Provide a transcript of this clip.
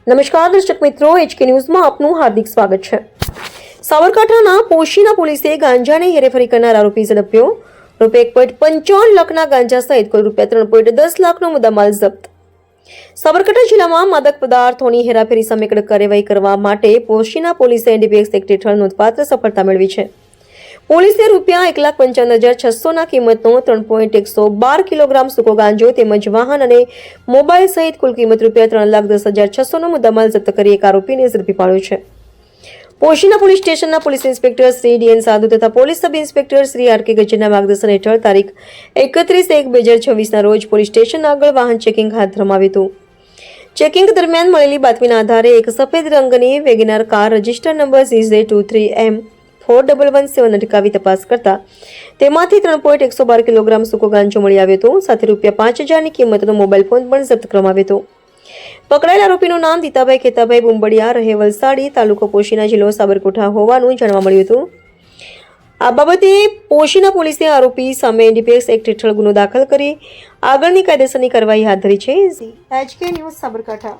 નમસ્કાર દર્શક મિત્રો, HK ન્યૂઝમાં આપનું હાર્દિક સ્વાગત છે। સાબરકાંઠાના પોશીના પોલીસે ગાંજાની હેરેફેરી કરનાર આરોપી ઝડપ્યો। ₹1.55 લાખના ગાંજા સહિત કુલ ₹3.10 લાખનો મુદ્દામાલ જપ્ત। સાબરકાંઠા જિલ્લામાં માદક પદાર્થોની હેરાફેરી સામે કડક કાર્યવાહી કરવા માટે પોશીના પોલીસે NDPS એક્ટ હેઠળ નોંધપાત્ર સફળતા મેળવી છે। પોલીસે ₹1,55,600 કિંમતનો 3.112 કિલોગ્રામ સૂકો ગાંજો તેમજ વાહન અને મોબાઈલ સહિત કુલ કિંમત ₹3,10,600નો મુદ્દામાલ જપ્ત કરી એક આરોપીને ઝડપી પાડ્યો છે। પોશીના પોલીસ સ્ટેશનના પોલીસ ઇન્સ્પેક્ટર શ્રી DN સાધુ તથા police sub inspector Shri RK ગજ્જરના માર્ગદર્શન હેઠળ તારીખ 31/1/2026ના રોજ પોલીસ સ્ટેશન આગળ વાહન ચેકિંગ હાથ ધરવામાં આવ્યું હતું। ચેકિંગ દરમિયાન મળેલી બાતમીના આધારે એક સફેદ રંગની WagonR car register number CZ23M4117 અટકાવી તપાસ કરતા તેમાંથી 3.112 કિલોગ્રામ સૂકો ગાંજો મળી આવ્યો હતો। સાથે ₹5,000ની કિંમતનો મોબાઈલ ફોન પણ જપ્ત કરવામાં આવ્યો હતો। પકડાયેલ આરોપીનું નામ દીતાભાઈ ખેતાભાઈ બુંબડિયા, રહે વલસાડી, તાલુકો પોશીના, જિલ્લો સાબરકાંઠા હોવાનું જાણવા મળ્યું હતું। આ બાબતે પોશીના પોલીસે આરોપી સામે NDPS એક્ટ હેઠળ ગુનો દાખલ કરી આગળની કાયદેસરની કાર્યવાહી હાથ ધરી છે। HK news Sabarkantha.